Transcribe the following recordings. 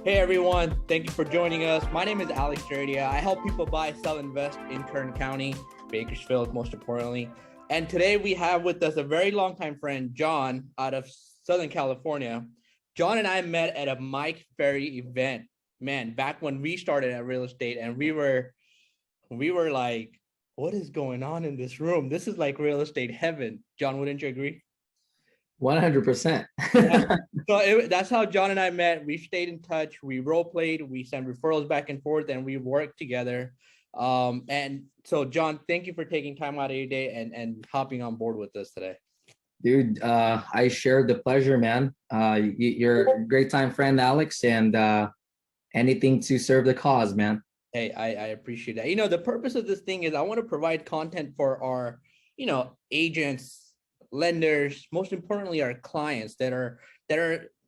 Hey everyone, thank you for joining us. My name is Alex Daredia. I help people buy, sell, invest in Kern County, Bakersfield, most importantly. And today we have with us a very longtime friend, John, out of Southern California. John and I met at a Mike Ferry event, man, back when we started at real estate, and we were like, what is going on in this room? This is like real estate heaven. John, wouldn't you agree? 100%. Yeah. So that's how John and I met. We stayed in touch. We role played. We sent referrals back and forth, and we worked together. And so, John, thank you for taking time out of your day and hopping on board with us today. Dude, I share the pleasure, man. You're a great time friend, Alex, and anything to serve the cause, man. Hey, I appreciate that. You know, the purpose of this thing is I want to provide content for our, agents, lenders, most importantly, our clients that are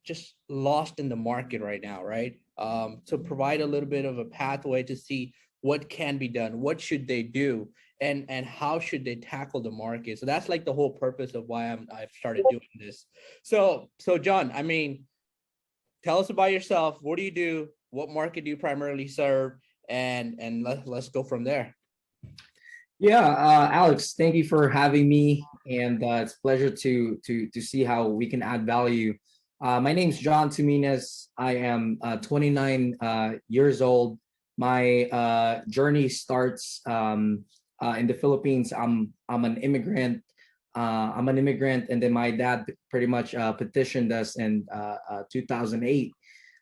just lost in the market right now, right? To provide a little bit of a pathway to see what can be done, what should they do, and how should they tackle the market. So that's like the whole purpose of why I've started doing this. So John, I mean, tell us about yourself. What do you do? What market do you primarily serve? And let's go from there. Yeah, Alex, thank you for having me, and it's a pleasure to see how we can add value. My name's John Tuminez. I am 29 years old. My journey starts in the Philippines. I'm an immigrant. And then my dad pretty much petitioned us in 2008.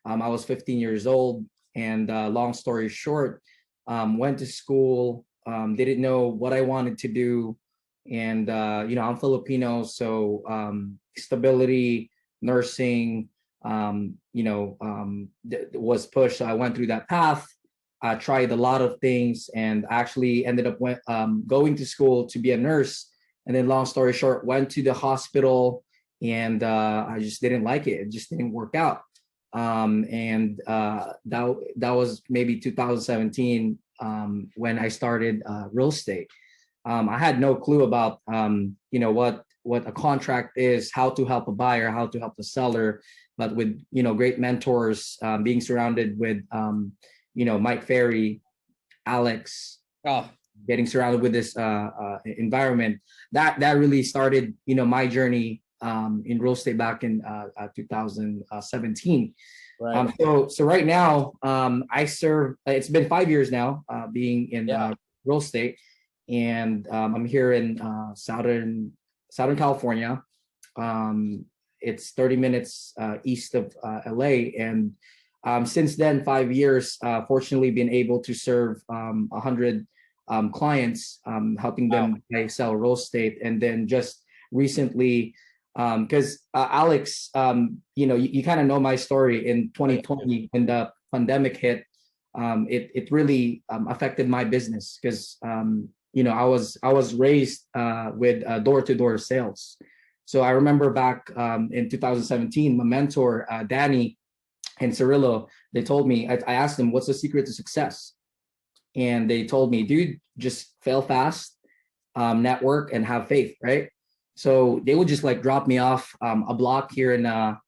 I was 15 years old, and long story short, went to school. Didn't know what I wanted to do, and I'm Filipino, so stability, nursing, was pushed. So I went through that path. I tried a lot of things, and actually ended up going to school to be a nurse. And then, long story short, went to the hospital, and I just didn't like it. It just didn't work out. And that was maybe 2017 when I started real estate. I had no clue about what a contract is, how to help a buyer, how to help the seller, but with great mentors, being surrounded with Mike Ferry, Alex, Oh, getting surrounded with this environment, that really started my journey in real estate back in 2017. right. So right now, I serve. It's been 5 years now, being in Yeah. real estate, and I'm here in Southern California. It's 30 minutes east of LA, and since then, 5 years, fortunately, been able to serve 100 clients, helping Wow. them sell real estate, and then just recently, because Alex, you kind of know my story. In Right. 2020 when the pandemic hit, it really affected my business, because I was raised with door-to-door sales. So I remember back in 2017, my mentor Danny and Cirillo, they told me, I asked them, what's the secret to success? And they told me, dude, just fail fast, network, and have faith, right? So they would just like drop me off a block here in a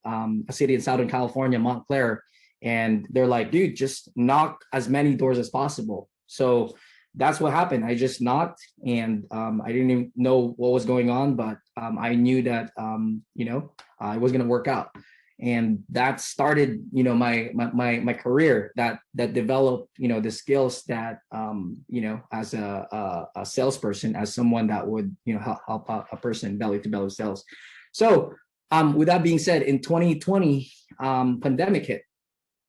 city in Southern California, Montclair. And they're like, dude, just knock as many doors as possible. So that's what happened. I just knocked, and I didn't even know what was going on, but I knew that, it was going to work out. And that started, my career, that developed, the skills that, as a salesperson, as someone that would, help a person belly to belly sales. So, with that being said, in 2020, pandemic hit.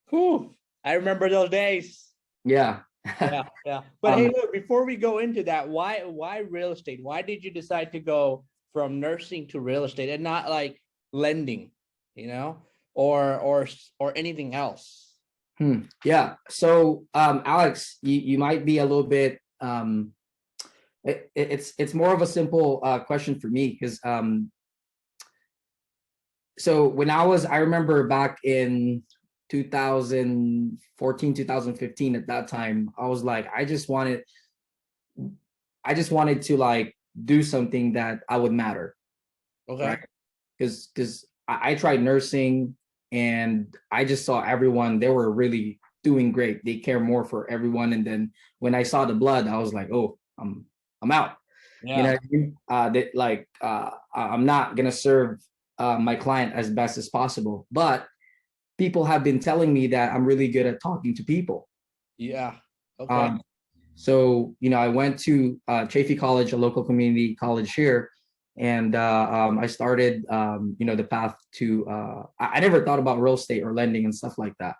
Whew. I remember those days. Yeah. Yeah, yeah. But hey, um, look, before we go into that, why real estate? Why did you decide to go from nursing to real estate and not like lending, you know, or anything else? yeah. So, Alex, you might be a little bit, it's more of a simple question for me, because so I remember back in 2014, 2015, at that time, I was like, I just wanted to like do something that I would matter, Okay. right? Because I tried nursing, and I just saw everyone, they were really doing great. They care more for everyone. And then when I saw the blood, I was like, oh, I'm out. You know Yeah. what I mean? I'm not gonna serve my client as best as possible. But people have been telling me that I'm really good at talking to people. Yeah. Okay. Um, so, I went to Chaffey College, a local community college here, and I started, the path to. I never thought about real estate or lending and stuff like that,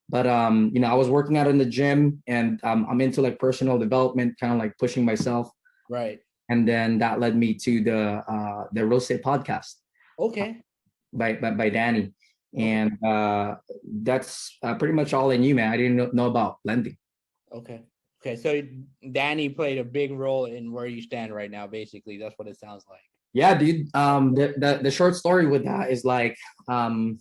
but I was working out in the gym, and I'm into like personal development, kind of like pushing myself, Right. and then that led me to the real estate podcast Okay. by Danny, Okay. and that's pretty much all I knew, man. I didn't know about lending. Okay. Okay. So Danny played a big role in where you stand right now. Basically, that's what it sounds like. Yeah, dude. The short story with that is like, um,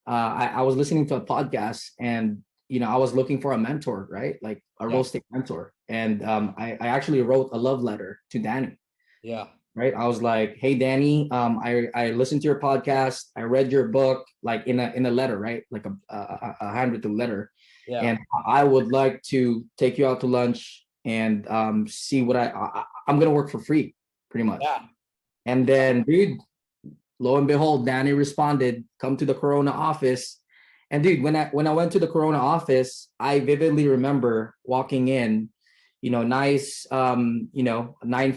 I was listening to a podcast, and I was looking for a mentor, right? Like a real Yeah. estate mentor, and I actually wrote a love letter to Danny. Yeah. Right, I was like, hey Danny, I listened to your podcast, I read your book, like in a letter, right, like a handwritten letter, Yeah. and I would like to take you out to lunch and see what I'm gonna work for free, pretty much. Yeah. And then, dude, lo and behold, Danny responded, come to the Corona office. And dude, when I went to the Corona office, I vividly remember walking in, nice, 9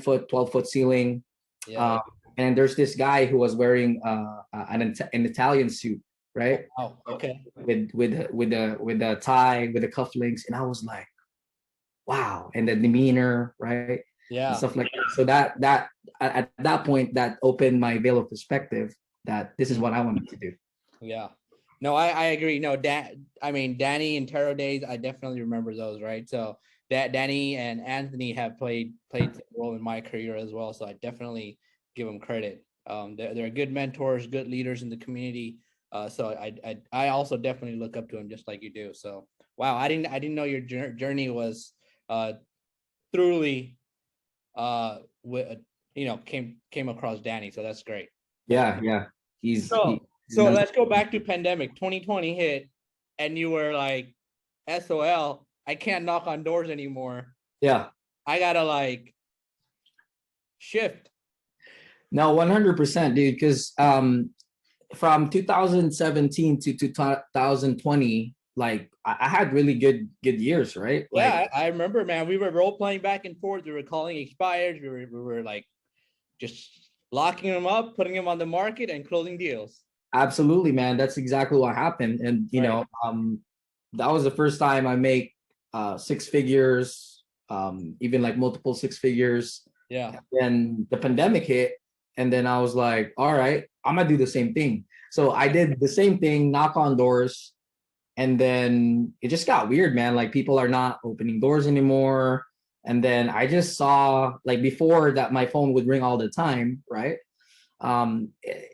foot, 12-foot ceiling. Yeah. Um, and there's this guy who was wearing an Italian suit, right? Oh. Okay. With the tie, with the cufflinks, and I was like, wow, and the demeanor, right, and Yeah. stuff like that. So that at that point, that opened my veil of perspective that this is what I wanted to do. Yeah. No, I agree. No, I mean, Danny and Taro days, I definitely remember those, right? So that Danny and Anthony have played a role in my career as well. So I definitely give them credit. They're good mentors, good leaders in the community. So I also definitely look up to them just like you do. So wow, I didn't know your journey was uh truly came across Danny. So that's great. That's Yeah, yeah. so He's so done. let's go back to pandemic. 2020 hit, and you were like, SOL, I can't knock on doors anymore. Yeah. I gotta like shift. No, 100%, dude. Because from 2017 to 2020, like I had really good years, right? Like Yeah, I remember, man. We were role playing back and forth. We were calling expires. We were like just locking them up, putting them on the market, and closing deals. absolutely, man. That's exactly what happened. And Right. that was the first time I make six figures, even like multiple six figures. Yeah. Then the pandemic hit, and then I was like, all right, I'm gonna do the same thing. So I did the same thing, knock on doors, and then it just got weird, man. Like people are not opening doors anymore. And then I just saw, like, before that my phone would ring all the time, right?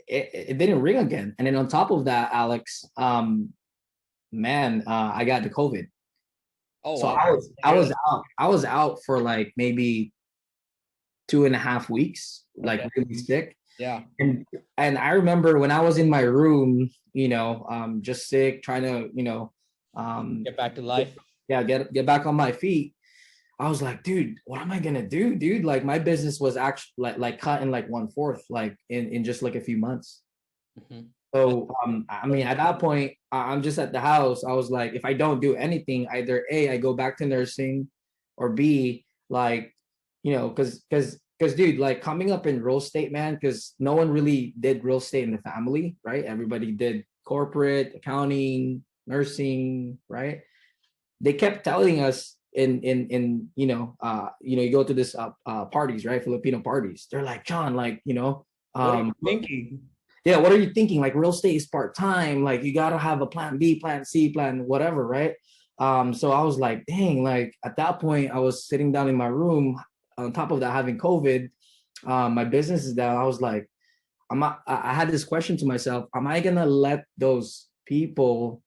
It didn't ring again. And then on top of that, Alex, man, I got the COVID. Oh So wow. I was out for like maybe 2.5 weeks, like Okay. really sick. Yeah. And I remember when I was in my room, just sick, trying to, Get back to life. yeah, get back on my feet. I was like, dude, what am I gonna do, dude? Like my business was actually like cut in like 1/4, like in just like a few months. Mhm. So I mean, at that point, I'm just at the house. I was like, if I don't do anything, either A, I go back to nursing, or B, like, because dude, like coming up in real estate, man, because no one really did real estate in the family, right? Everybody did corporate, accounting, nursing, right? They kept telling us in you go to this parties, right? Filipino parties. They're like, John, like, What are you um thinking? yeah, what are you thinking? Like real estate is part-time, like you gotta have a plan B, plan C, plan whatever, right? So I was like, dang, like at that point I was sitting down in my room, on top of that having COVID. My business is down. I was like, I had this question to myself, am I gonna let those people,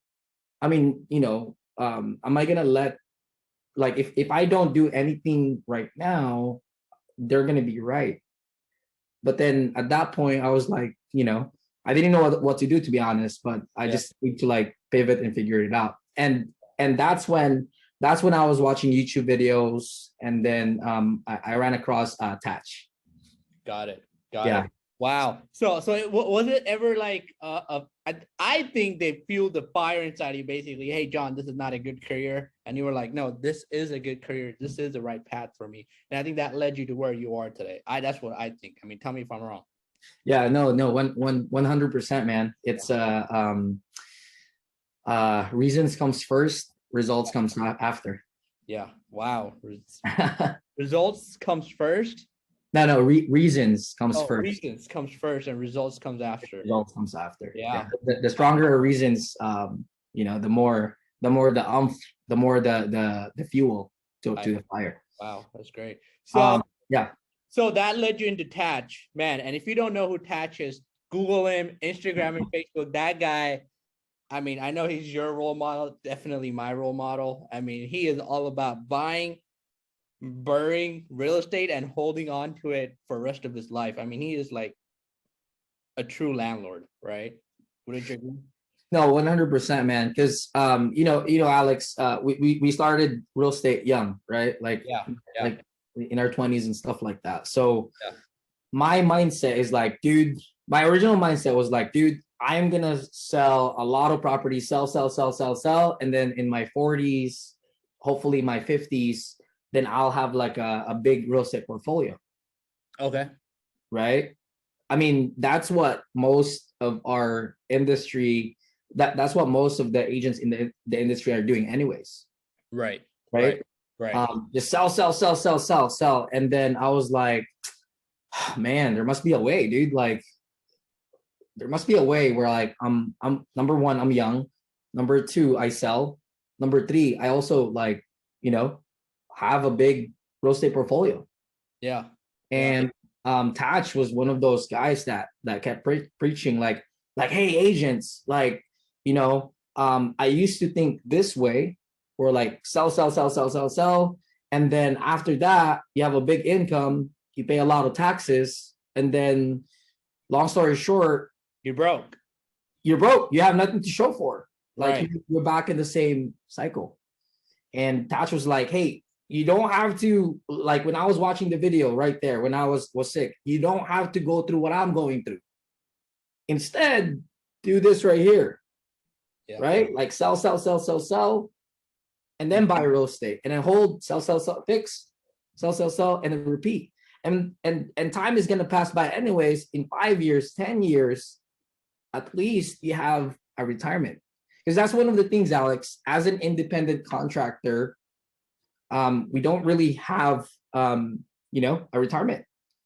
I mean, am I gonna let, like, if I don't do anything right now, they're gonna be right. But then at that point, I was like, I didn't know what to do, to be honest, but I Yeah. just need to like pivot and figure it out. And that's when I was watching YouTube videos, and then I ran across Tatch. Got it. Got Yeah. it. Wow. Was it ever like I think they fueled the fire inside you basically. Hey, John, this is not a good career, and you were like, no, this is a good career. This is the right path for me, and I think that led you to where you are today. That's what I think. I mean, tell me if I'm wrong. Yeah, no, 100%, man. It's reasons comes first, results comes after. Yeah. Wow. Results comes first. No, reasons comes Oh, first. reasons comes first and results comes after. Results comes after. Yeah. The stronger our reasons, the more the more the fuel to the fire. Wow, that's great. So Yeah. so that led you into Tatch, man. And if you don't know who Tatch is, Google him, Instagram and Facebook. That guy, I mean, I know he's your role model, definitely my role model. I mean, he is all about buying, burying real estate and holding on to it for the rest of his life. I mean, he is like a true landlord, right? Wouldn't you agree? No, 100%, man. Because Alex, we started real estate young, right? Like like in our 20s and stuff like that. So my mindset is like, dude, my original mindset was like, dude, I'm gonna sell a lot of property, sell, and then in my 40s, hopefully my 50s, then I'll have like a big real estate portfolio. Okay. Right. I mean, that's what most of our industry, that's what most of the agents in the industry are doing anyways. Right. Right. Just sell. And then I was like, man, there must be a way, dude. Like, there must be a way where like I'm number one, I'm young. Number two, I sell. Number three, I also like, have a big real estate portfolio. Yeah. And Tatch was one of those guys that kept preaching like, hey, agents, like, I used to think this way, or like sell. And then after that, you have a big income, you pay a lot of taxes, and then long story short, you're broke. You have nothing to show for. Like right. You're back in the same cycle. And Tatch was like, hey, you don't have to, like when I was watching the video right there, when I was sick, you don't have to go through what I'm going through. Instead, do this right here. Yeah. Right? Like sell, and then buy real estate, and then hold, sell, fix, sell, and then repeat. And time is gonna pass by anyways. In 5 years, 10 years, at least you have a retirement. Because that's one of the things, Alex, as an independent contractor, we don't really have a retirement.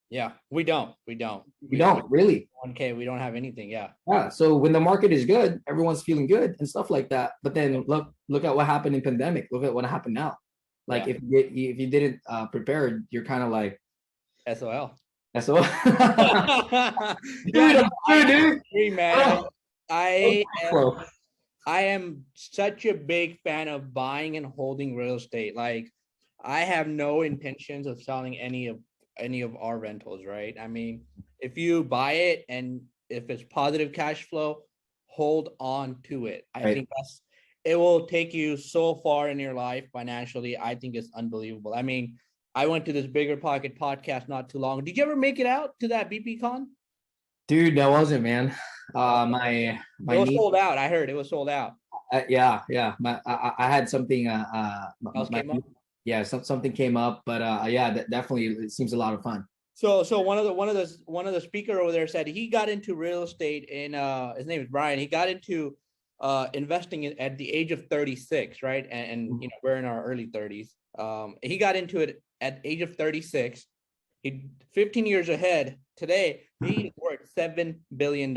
Yeah, we don't really 1K. We don't have anything. Yeah. So when the market is good, everyone's feeling good and stuff like that. But then look at what happened in pandemic. Look at what happened now. Like if you didn't prepare, you're kind of like SOL. SOL. Dude, I agree, man. I am such a big fan of buying and holding real estate. Like, I have no intentions of selling any of our rentals, right? I mean, if you buy it and if it's positive cash flow, hold on to it. I think it will take you so far in your life financially. I think it's unbelievable. I mean, I went to this Bigger Pocket podcast not too long. Did you ever make it out to that BP Con? Dude, that wasn't, man. My it was sold out. I heard it was sold out. Yeah. I had something. Something came up, but that definitely, it seems a lot of fun. So one of the speaker over there said he got into real estate in his name is Brian. He got into investing at the age of 36, right? And we're in our early 30s. He got into it at the age of 36. He 15 years ahead. Today, he's worth $7 billion.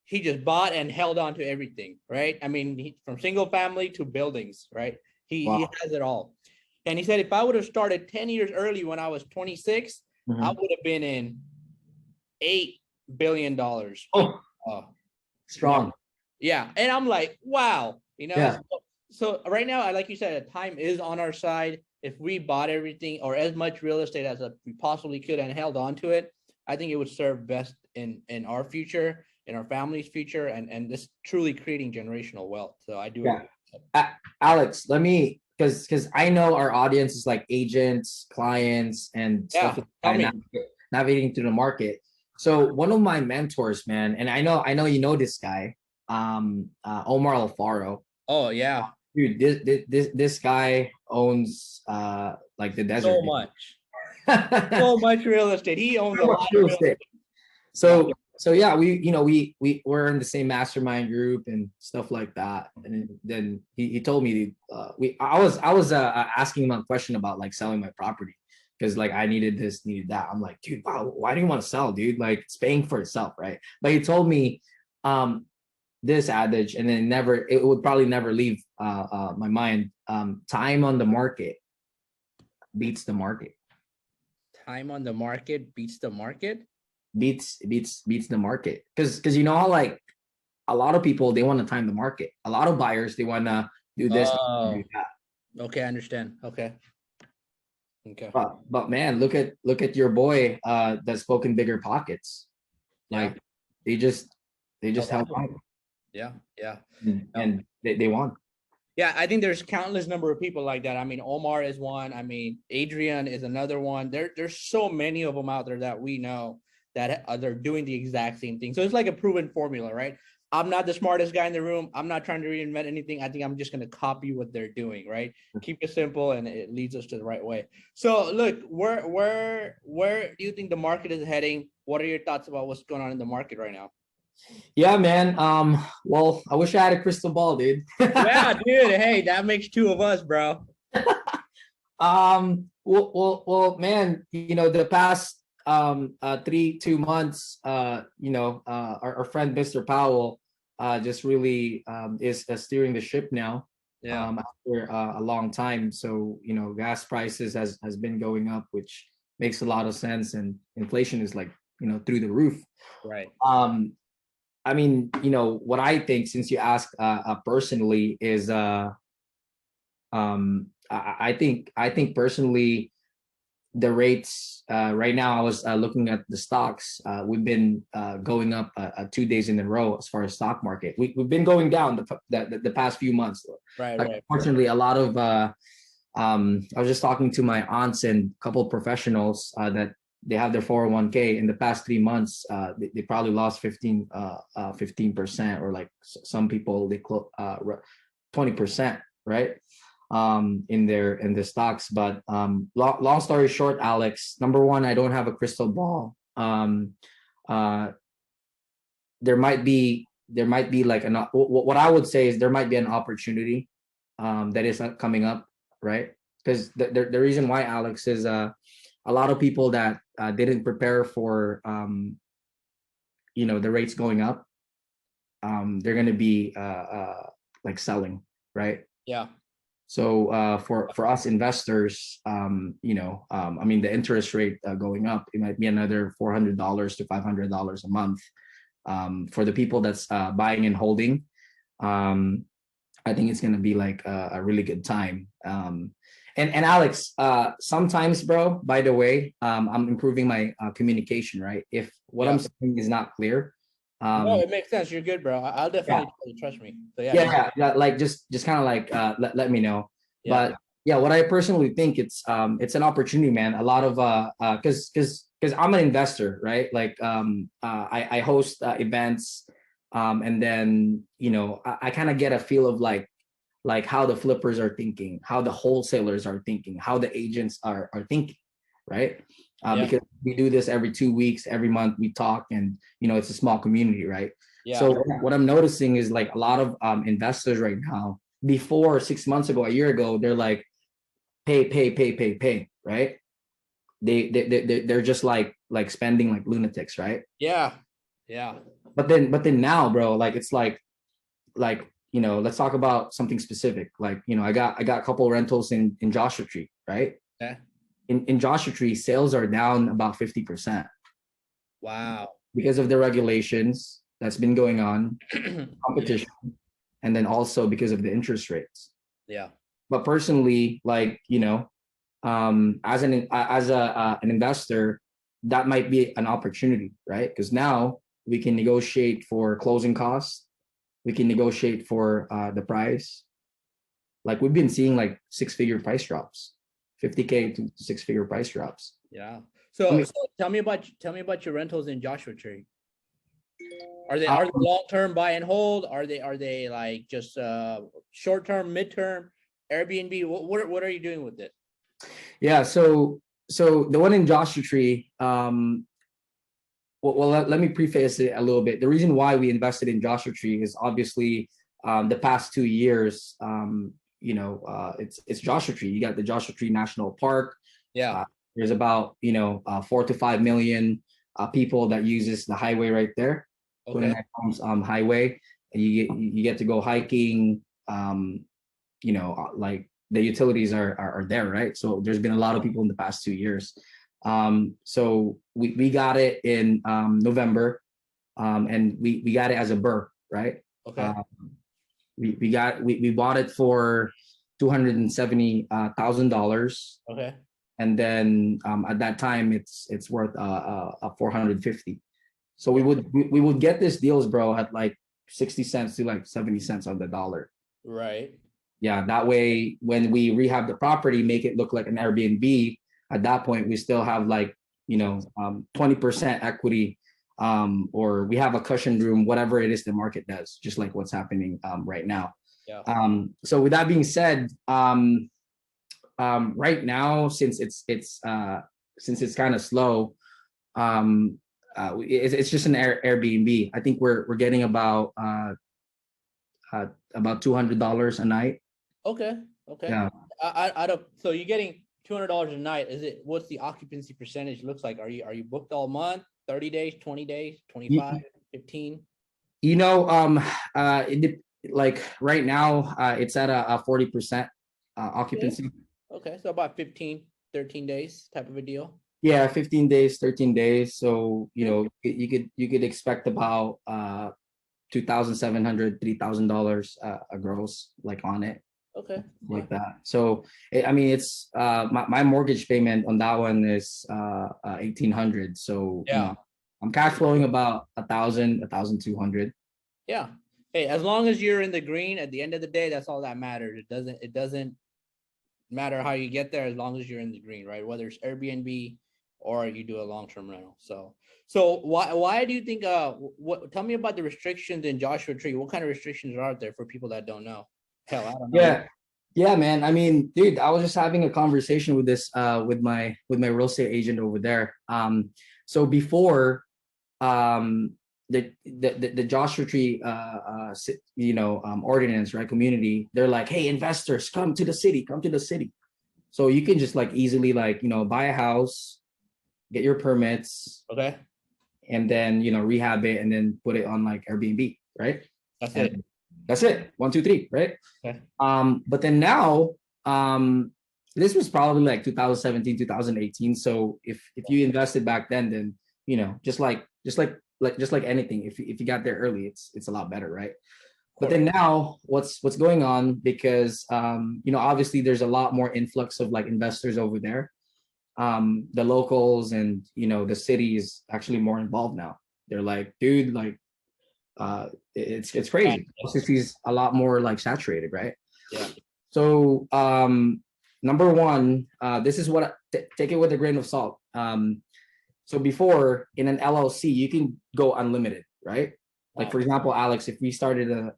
He just bought and held on to everything, right? I mean, from single family to buildings, right? He has it all. And he said, if I would have started 10 years early when I was 26, I would have been in $8 billion. Oh, strong. Yeah. And I'm like, wow, So right now, like you said, time is on our side. If we bought everything or as much real estate as we possibly could and held on to it, I think it would serve best in our future, in our family's future, and this truly creating generational wealth. So I do Yeah. agree. Alex, let me, because I know our audience is like agents, clients, and Yeah, stuff like tell that, me. navigating through the market. So one of my mentors, man, and I know you know this guy, Omar Alfaro. Oh yeah, Dude, this guy owns like the so desert. much, So so much real estate. He owns a lot much of real real estate. estate. Yeah. So yeah, we're in the same mastermind group and stuff like that. And then he told me I was asking him a question about like selling my property because like I needed this, needed that. I'm like, dude, wow, why do you want to sell, dude? Like it's paying for itself, right? But he told me um this adage, and then it would probably never leave my mind. Time on the market beats the market. Time on the market beats the market. Beats the market because you know how like a lot of people they want to time the market, a lot of buyers they want to do this, do Oh, that. okay, I understand. Okay, okay. But man, look at your boy that's spoken bigger pockets, Yeah. like they just they A just lot held of them. on Yeah, yeah. No. and they won. Yeah, I think there's countless number of people like that. I mean, Omar is one. I mean, Adrian is another one. There's so many of them out there that we know that they're doing the exact same thing. So it's like a proven formula, right? I'm not the smartest guy in the room. I'm not trying to reinvent anything. I think I'm just going to copy what they're doing, right? Keep it simple, and it leads us to the right way. So, look, where do you think the market is heading? What are your thoughts about what's going on in the market right now? Yeah, man. Well, I wish I had a crystal ball, dude. Yeah, dude. Hey, that makes two of us, bro. Well, man, you know, the past 2 months, our friend Mr. Powell just really is steering the ship now Yeah. after a long time. So, you know, gas prices has been going up, which makes a lot of sense, and inflation is like, you know, through the roof. Right. I mean, you know, what I think, since you asked personally, is I think personally the rates right now. I was looking at the stocks. We've been going up 2 days in a row as far as stock market. We've been going down the past few months. Right. Like Right. unfortunately, a lot of I was just talking to my aunts and a couple of professionals that they have their 401k in the past 3 months. They probably lost 15%, or like some people 20%, right? In the stocks. But long story short, Alex, number one, I don't have a crystal ball. Uh, there might be like what I would say is there might be an opportunity that is coming up, right? Because the reason why, Alex, is a lot of people that didn't prepare for the rates going up, they're going to be like selling, right? Yeah. So for us investors, I mean, the interest rate going up, it might be another $400 to $500 a month. For the people that's buying and holding, I think it's gonna be like a really good time. And Alex, sometimes, bro, by the way, I'm improving my communication, right? If what I'm Yeah. saying is not clear, No, um, it makes sense. You're good, bro. I'll yeah, definitely tell you, trust me. So yeah, you, yeah, like just kind of like let me know. yeah. But yeah, what I personally think, it's an opportunity, man. A lot of because I'm an investor, right? Like I host events, and then I kind of get a feel of like how the flippers are thinking, how the wholesalers are thinking, how the agents are thinking, right? Yeah. Because we do this every 2 weeks, every month we talk, and it's a small community, right? Yeah. So what I'm noticing is like a lot of investors right now, before 6 months ago, a year ago, they're like, pay, right? They're just like spending like lunatics, right? Yeah. Yeah. But then now, bro, like it's like let's talk about something specific. Like I got a couple rentals in Joshua Tree, right? Okay. In Joshua Tree, sales are down about 50% Wow. because of the regulations that's been going on, Yeah. competition, and then also because of the interest rates. Yeah. But personally, like as an investor, that might be an opportunity, right? Because now we can negotiate for closing costs. We can negotiate for the price. Like we've been seeing like 6-figure price drops, 50K to 6-figure price drops. Yeah. I So, mean, so tell me about your rentals in Joshua Tree. Are they um, long term buy and hold? Are they like just short term, midterm, Airbnb? What are you doing with it? yeah. So the one in Joshua Tree, well, let me preface it a little bit. The reason why we invested in Joshua Tree is obviously the past 2 years. It's Joshua Tree. You got the Joshua Tree National Park. Yeah. Uh, there's about 4 to 5 million people that uses the highway right there, Okay. 29 Palms highway, and you get to go hiking. Like the utilities are there, right? So there's been a lot of people in the past 2 years. So we got it in November, and we got it as a burr, right? Okay. We bought it for $270,000, Okay. and then at that time it's worth 450. So we would get these deals, bro, at like 60 cents to like 70 cents on the dollar. Right. Yeah, that way when we rehab the property, make it look like an Airbnb, at that point we still have like 20% equity, or we have a cushion room, whatever it is the market does, just like what's happening right now. Yeah. So with that being said, right now, since it's kind of slow, it's just an Airbnb. I think we're getting about $200 a night. Okay. Okay. Yeah. So you're getting $200 a night. What's the occupancy percentage looks like? Are you booked all month? 30 days, 20 days, 25, 15? Like right now, it's at a 40% Okay. occupancy. Okay. So about 15, 13 days type of a deal. Yeah, 15 days, 13 days. So, Okay. you could expect about 2,700, $3,000 a gross, like on it, Okay. like that. So I mean, it's my mortgage payment on that one is 1,800. So Yeah. I'm cash flowing about 1,000, 1,200. Yeah. Hey, as long as you're in the green at the end of the day, that's all that matters. It doesn't matter how you get there as long as you're in the green, right? Whether it's Airbnb or you do a long-term rental. So why do you think what tell me about the restrictions in Joshua Tree? What kind of restrictions are out there for people that don't know? Hell, I don't know. Yeah. Yeah, man. I mean, dude, I was just having a conversation with this with my real estate agent over there. So before um the Joshua Tree ordinance, right, community, they're like, hey, investors, come to the city, come to the city. So you can just like easily like buy a house, get your permits, Okay. and then rehab it and then put it on like Airbnb, right? That's it. And that's it. 1, 2, 3, right? Okay. But then now, this was probably like 2017, 2018. So if you invested back then just like anything, if you got there early, it's a lot better, right? But then now, what's going on, because obviously there's a lot more influx of like investors over there. The locals and the city is actually more involved now. They're like, dude, like it's crazy. City's a lot more like saturated, right? Yeah. So number one, this is what take it with a grain of salt. So before, in an LLC, you can go unlimited, right? Like, for example, Alex, if we started a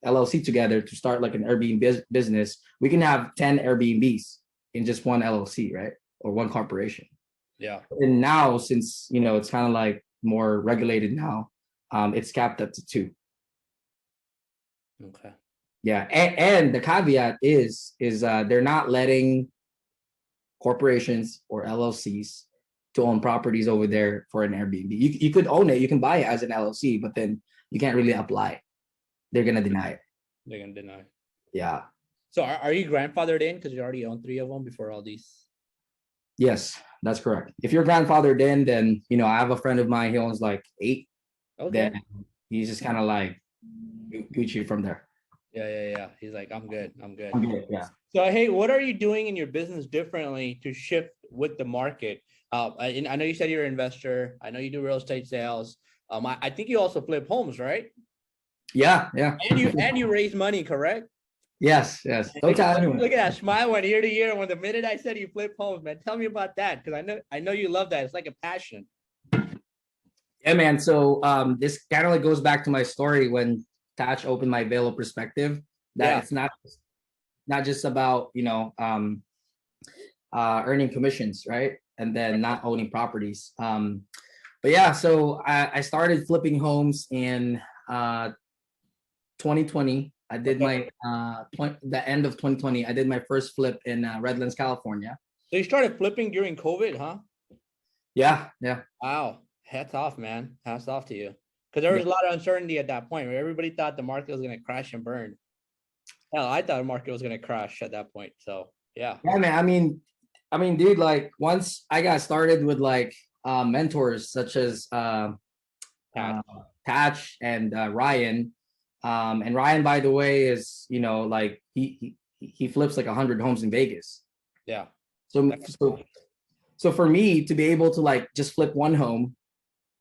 LLC together to start like an Airbnb business, we can have 10 Airbnbs in just one LLC, right? Or one corporation. Yeah. And now, since it's kind of like more regulated now, it's capped up to 2. Okay. Yeah, and the caveat is they're not letting corporations or LLCs to own properties over there for an Airbnb. You could own it, you can buy it as an LLC, but then you can't really apply. They're gonna deny it. They're gonna deny. Yeah. So are you grandfathered in because you already own 3 of them before all these? Yes, that's correct. If you're grandfathered in, then I have a friend of mine. He owns like 8. Okay. Then he's just kind of like Gucci from there. Yeah. He's like, I'm good. I'm good. I'm good. Yeah. So, hey, what are you doing in your business differently to shift with the market? I know you said you're an investor. I know you do real estate sales. I think you also flip homes, right? Yeah. Yeah. And you raise money, correct? Yes. Yes. Don't tell anyone. Look at that smile went ear to ear when the minute I said you flip homes, man. Tell me about that because I know you love that. It's like a passion. Yeah, man. So this kind of like goes back to my story when Touch opened my veil of perspective that Yeah. it's not just about, earning commissions, right? And then not owning properties. But yeah, so I started flipping homes in 2020. I did Okay. my the end of 2020. I did my first flip in Redlands, California. So you started flipping during COVID, huh? Yeah, yeah, Wow. Hats off, man. Hats off to you. Because there was yeah. a lot of uncertainty at that point where everybody thought the market was going to crash and burn. Hell, I thought the market was going to crash at that point. So, yeah. Yeah, man. I mean, dude, like once I got started with like mentors such as Pat. uh, Patch and Ryan. And Ryan, by the way, is like he flips like 100 homes in Vegas. Yeah. So so for me to be able to like just flip one home,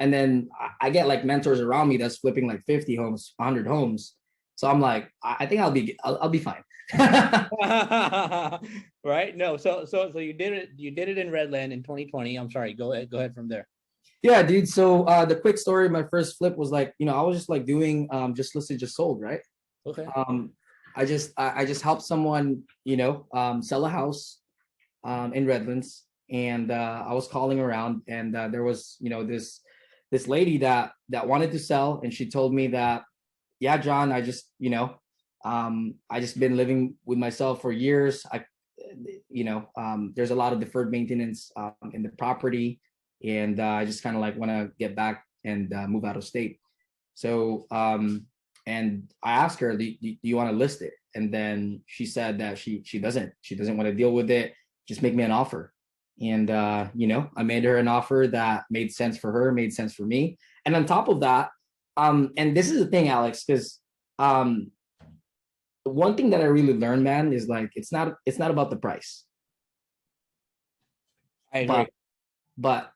and then I get like mentors around me that's flipping like 50 homes, 100 homes. So I'm like, I think I'll be fine. Right? No. So you did it in Redland in 2020. I'm sorry. Go ahead from there. Yeah, dude. So the quick story, my first flip was like, I was just like doing just listed, just sold, right? Okay. I just helped someone, sell a house in Redlands, and I was calling around, and there was, this lady that wanted to sell, and she told me that, yeah, John, I just been living with myself for years. There's a lot of deferred maintenance in the property, and I just kind of like want to get back and move out of state. So, and I asked her, do you want to list it? And then she said that she doesn't want to deal with it. Just make me an offer. And I made her an offer that made sense for her, made sense for me. And on top of that, and this is the thing, Alex, because one thing that I really learned, man, is like it's not about the price, I agree. but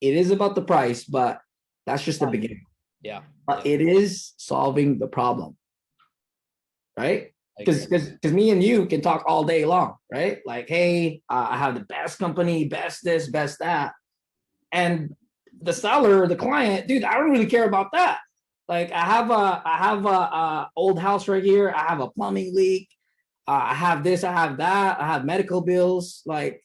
it is about the price, but that's just the beginning. Yeah. But it is solving the problem, right? I Because agree. because me and you can talk all day long, right? Like, hey, I have the best company, best this, best that, and the seller, the client, dude, I don't really care about that. Like, I have a old house right here. I have a plumbing leak. I have this. I have that. I have medical bills. Like,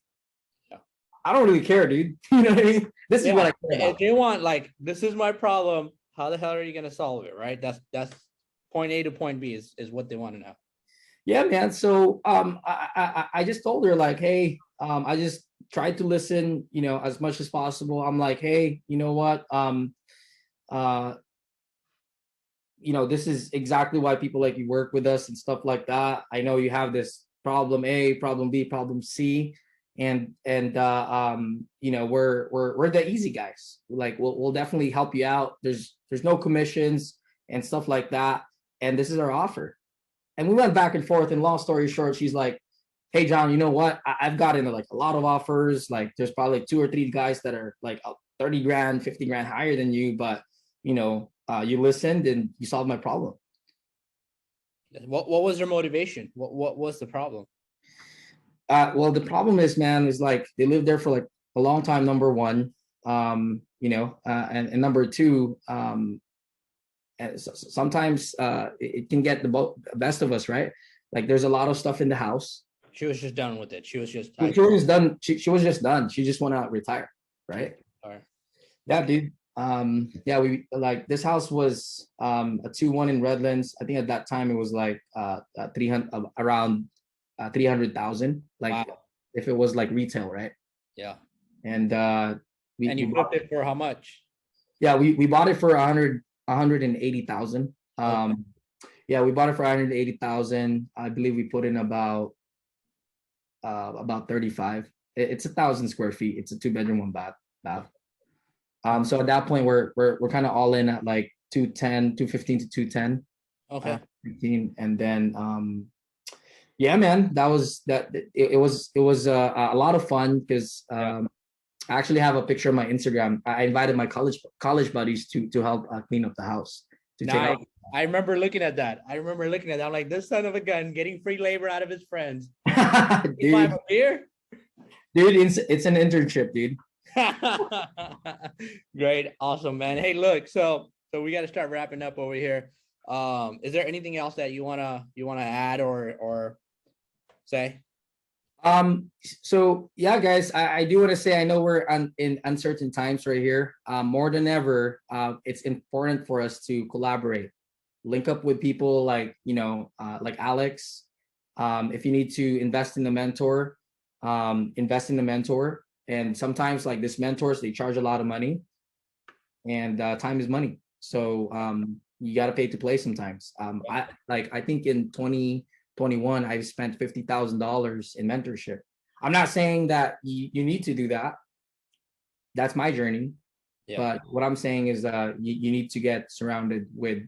Yeah. I don't really care, dude. You know what I mean? This is what I care If about. they want like this is my problem, how the hell are you gonna solve it? Right? That's point A to point B is what they want to know. Yeah, man. So I just told her like, hey, I just tried to listen, as much as possible. I'm like, hey, you know what? Uh, this is exactly why people like you work with us and stuff like that. I know you have this problem A, problem B, problem C, and we're the easy guys. Like we'll definitely help you out. There's no commissions and stuff like that. And this is our offer. And we went back and forth. And long story short, she's like, hey, John, you know what? I've gotten like a lot of offers. Like there's probably like two or three guys that are like 30 grand, 50 grand higher than you. But, you listened and you solved my problem. What was their motivation? What was the problem? Well, the problem is, man, is like they lived there for like a long time, number one. And number two, and sometimes it can get the best of us, right? Like there's a lot of stuff in the house. She was just done with it. She was just She was just done. She was just done. She just want to retire, right? All right. Yeah, dude. Yeah, we like this house was a 2-1 in Redlands. I think at that time it was like 300 around 300,000. Like Wow. if it was like retail, right? Yeah. And And you flipped it for how much? yeah, we bought it for 180,000. Yeah, we bought it for 180,000. I believe we put in about 35. It's 1,000 square feet. It's a 2-bedroom, 1 bath. So at that point we're kind of all in at like 210, 215 to 210. Okay. 15. And then yeah, man, that was that it was a lot of fun because I actually have a picture of my Instagram. I invited my college buddies to help clean up the house, to take Nice. out. I remember looking at that. I'm like, this son of a gun getting free labor out of his friends. You buy him Dude, a beer? dude, it's an internship, dude. Great, awesome, man. Hey, look, so we got to start wrapping up over here. Is there anything else that you wanna add or say? So yeah, guys, I do want to say I know we're in uncertain times right here. More than ever, it's important for us to collaborate, link up with people like like Alex. If you need to invest in a mentor, invest in the mentor. And sometimes like this mentors, they charge a lot of money, and time is money. So you got to pay to play sometimes. I think in 2021, I've spent $50,000 in mentorship. I'm not saying that you need to do that. That's my journey. Yeah. But what I'm saying is you need to get surrounded with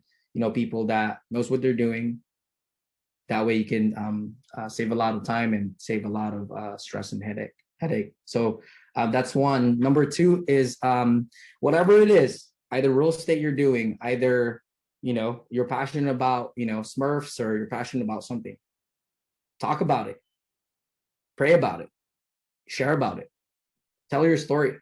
people that knows what they're doing. That way you can save a lot of time and save a lot of stress and headache. So that's one. Number two is whatever it is, either real estate you're doing, either you're passionate about Smurfs, or you're passionate about something. Talk about it, pray about it, share about it, tell your story.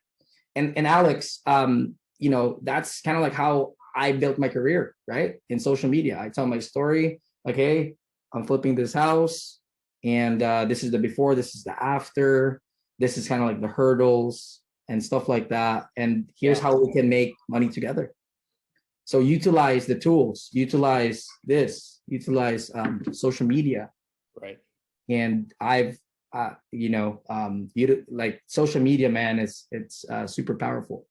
And Alex, that's kind of like how I built my career, right? In social media, I tell my story, like, hey, I'm flipping this house, and this is the before, this is the after, this is kind of like the hurdles and stuff like that, and here's how we can make money together. So utilize the tools, utilize this, utilize social media. Right. And I've like social media, man, it's super powerful.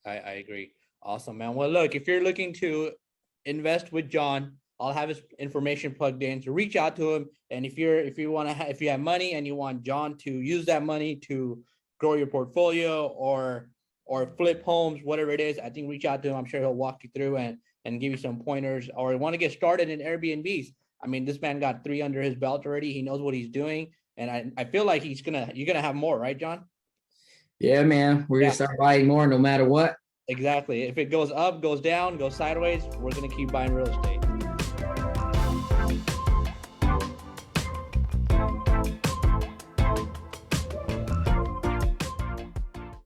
I agree. Awesome, man. Well, look, if you're looking to invest with John, I'll have his information plugged in. So reach out to him. And if you have money and you want John to use that money to grow your portfolio or flip homes, whatever it is, I think reach out to him. I'm sure he'll walk you through and give you some pointers, or want to get started in Airbnbs. I mean, this man got 3 under his belt already. He knows what he's doing. And I feel like you're gonna have more, right, John? Yeah, man. We're gonna start buying more no matter what. Exactly. If it goes up, goes down, goes sideways, we're gonna keep buying real estate.